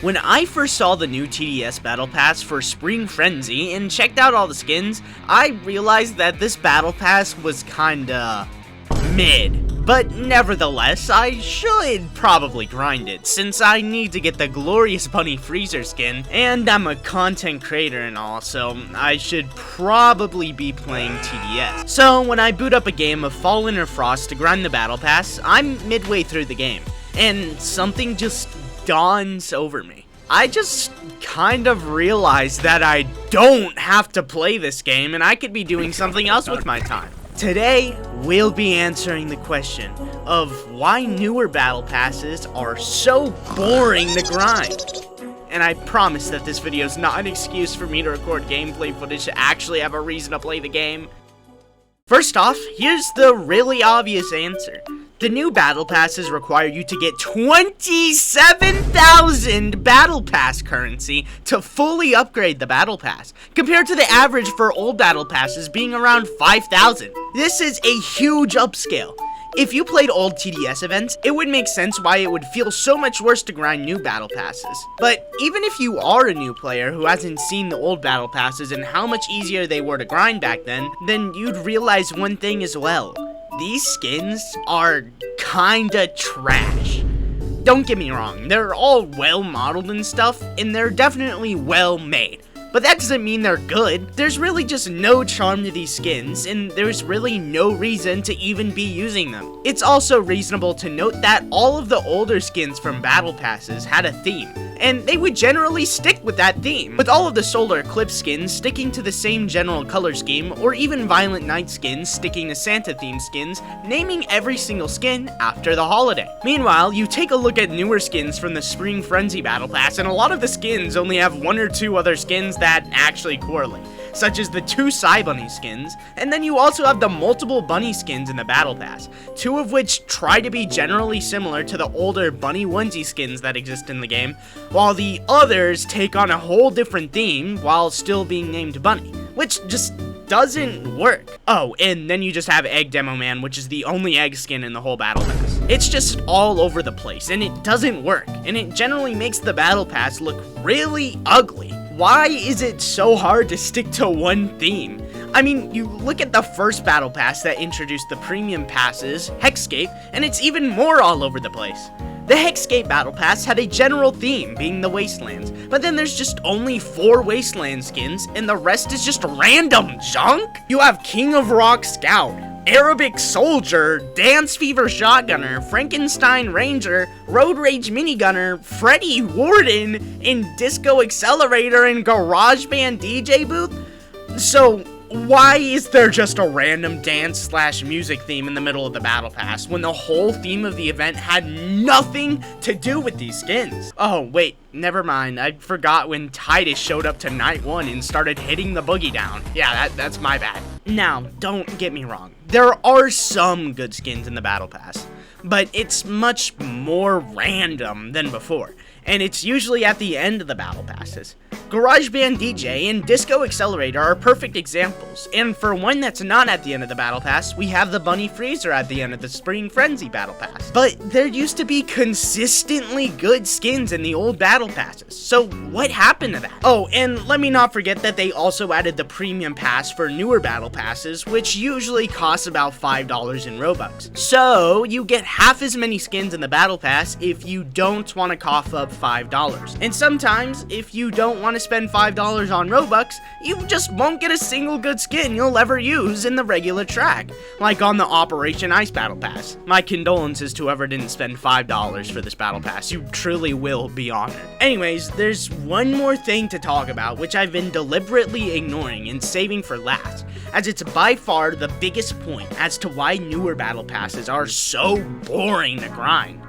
When I first saw the new TDS Battle Pass for Spring Frenzy and checked out all the skins, I realized that this Battle Pass was kinda mid. But nevertheless, I should probably grind it, since I need to get the glorious Bunny Freezer skin, and I'm a content creator and all, so I should probably be playing TDS. So when I boot up a game of Fallen or Frost to grind the Battle Pass, I'm midway through the game, and something just dawns over me. I just kind of realized that I don't have to play this game, and I could be doing something else with my time. Today, we'll be answering the question of why newer battle passes are so boring to grind. And I promise that this video is not an excuse for me to record gameplay footage to actually have a reason to play the game. First off, here's the really obvious answer. The new battle passes require you to get 27,000 battle pass currency to fully upgrade the battle pass, compared to the average for old battle passes being around 5,000. This is a huge upscale. If you played old TDS events, it would make sense why it would feel so much worse to grind new battle passes. But even if you are a new player who hasn't seen the old battle passes and how much easier they were to grind back then you'd realize one thing as well. These skins are kinda trash. Don't get me wrong, they're all well modeled and stuff, and they're definitely well made. But that doesn't mean they're good. There's really just no charm to these skins, and there's really no reason to even be using them. It's also reasonable to note that all of the older skins from battle passes had a theme, and they would generally stick with that theme, with all of the Solar Eclipse skins sticking to the same general color scheme, or even Violent Night skins sticking to Santa themed skins, naming every single skin after the holiday. Meanwhile, you take a look at newer skins from the Spring Frenzy Battle Pass, and a lot of the skins only have one or two other skins that actually correlate, such as the 2 Psy Bunny skins, and then you also have the multiple bunny skins in the Battle Pass, 2 of which try to be generally similar to the older bunny onesie skins that exist in the game, while the others take on a whole different theme while still being named Bunny, which just doesn't work. Oh, and then you just have Egg Demo Man, which is the only egg skin in the whole Battle Pass. It's just all over the place, and it doesn't work, and it generally makes the Battle Pass look really ugly. Why is it so hard to stick to one theme? I mean, you look at the first battle pass that introduced the premium passes, Hexscape, and it's even more all over the place. The Hexscape battle pass had a general theme, being the Wastelands, but then there's just only 4 Wasteland skins, and the rest is just random junk? You have King of Rock Scout, Arabic Soldier, Dance Fever Shotgunner, Frankenstein Ranger, Road Rage Minigunner, Freddy Warden, and Disco Accelerator and GarageBand DJ Booth? So, why is there just a random dance/music theme in the middle of the battle pass when the whole theme of the event had nothing to do with these skins? Oh, wait, never mind. I forgot when Titus showed up to night 1 and started hitting the boogie down. Yeah, that's my bad. Now, don't get me wrong. There are some good skins in the battle pass, but it's much more random than before, and it's usually at the end of the battle passes. GarageBand DJ and Disco Accelerator are perfect examples, and for one that's not at the end of the battle pass, we have the Bunny Freezer at the end of the Spring Frenzy battle pass. But there used to be consistently good skins in the old battle passes, so what happened to that? Oh, and let me not forget that they also added the premium pass for newer battle passes, which usually costs about $5 in Robux. So you get half as many skins in the battle pass if you don't want to cough up $5. And sometimes, if you don't want to spend $5 on Robux, you just won't get a single good skin you'll ever use in the regular track, like on the Operation Ice Battle Pass. My condolences to whoever didn't spend $5 for this Battle Pass, you truly will be honored. Anyways, there's one more thing to talk about which I've been deliberately ignoring and saving for last, as it's by far the biggest point as to why newer Battle Passes are so boring to grind.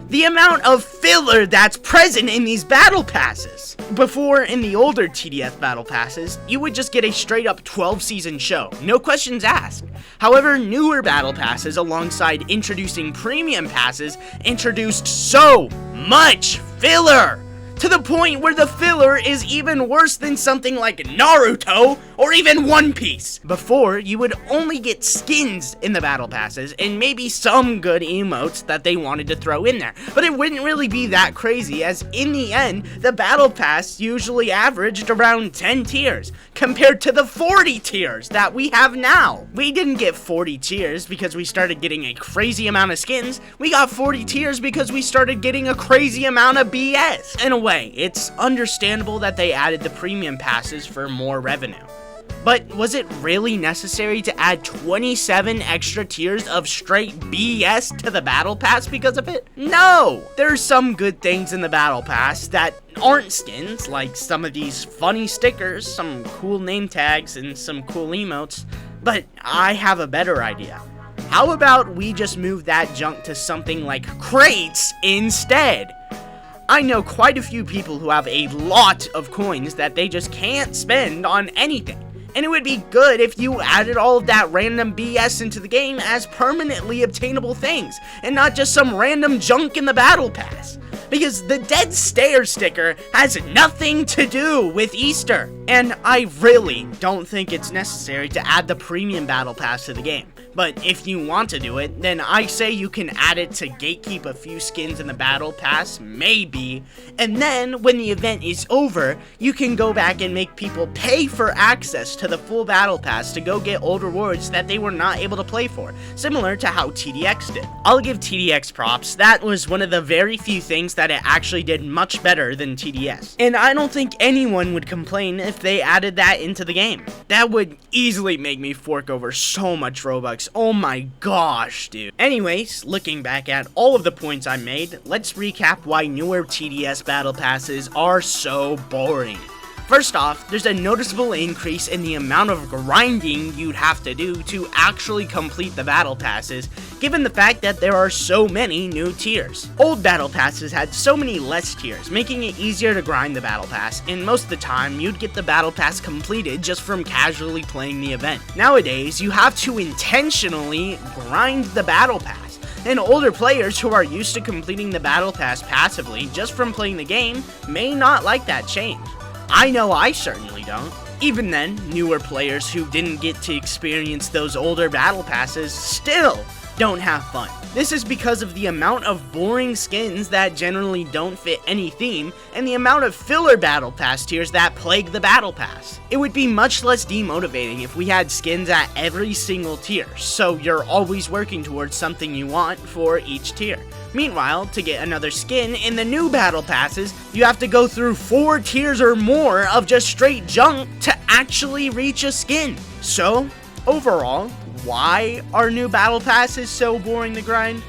The amount of filler that's present in these battle passes. Before, in the older TDS battle passes, you would just get a straight up 12-season show, no questions asked. However, newer battle passes alongside introducing premium passes introduced so much filler. to the point where the filler is even worse than something like Naruto or even One Piece. Before, you would only get skins in the battle passes and maybe some good emotes that they wanted to throw in there, but it wouldn't really be that crazy, as in the end, the battle pass usually averaged around 10 tiers compared to the 40 tiers that we have now. We didn't get 40 tiers because we started getting a crazy amount of skins. We got 40 tiers because we started getting a crazy amount of BS. In a way, it's understandable that they added the premium passes for more revenue. But was it really necessary to add 27 extra tiers of straight BS to the battle pass because of it? No! There's some good things in the battle pass that aren't skins, like some of these funny stickers, some cool name tags, and some cool emotes, but I have a better idea. How about we just move that junk to something like crates instead? I know quite a few people who have a lot of coins that they just can't spend on anything. And it would be good if you added all of that random BS into the game as permanently obtainable things, and not just some random junk in the battle pass. Because the dead stare sticker has nothing to do with Easter. And I really don't think it's necessary to add the premium battle pass to the game. But if you want to do it, then I say you can add it to gatekeep a few skins in the battle pass, maybe, and then when the event is over, you can go back and make people pay for access to the full battle pass to go get old rewards that they were not able to play for, similar to how TDX did. I'll give TDX props. That was one of the very few things that it actually did much better than TDS. And I don't think anyone would complain if they added that into the game. That would easily make me fork over so much Robux. Oh my gosh, dude. Anyways, looking back at all of the points I made, let's recap why newer TDS battle passes are so boring. First off, there's a noticeable increase in the amount of grinding you'd have to do to actually complete the battle passes, given the fact that there are so many new tiers. Old battle passes had so many less tiers, making it easier to grind the battle pass, and most of the time, you'd get the battle pass completed just from casually playing the event. Nowadays, you have to intentionally grind the battle pass, and older players who are used to completing the battle pass passively just from playing the game may not like that change. I know I certainly don't. Even then, newer players who didn't get to experience those older battle passes still don't have fun. This is because of the amount of boring skins that generally don't fit any theme, and the amount of filler battle pass tiers that plague the battle pass. It would be much less demotivating if we had skins at every single tier, so you're always working towards something you want for each tier. Meanwhile, to get another skin in the new battle passes, you have to go through 4 tiers or more of just straight junk to actually reach a skin. So, overall, why are new battle passes so boring to grind?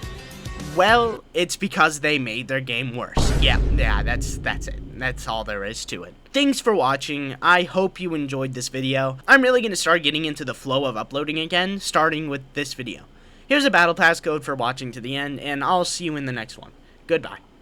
Well, it's because they made their game worse. Yeah, that's it. That's all there is to it. Thanks for watching. I hope you enjoyed this video. I'm really going to start getting into the flow of uploading again, starting with this video. Here's a battle pass code for watching to the end, and I'll see you in the next one. Goodbye.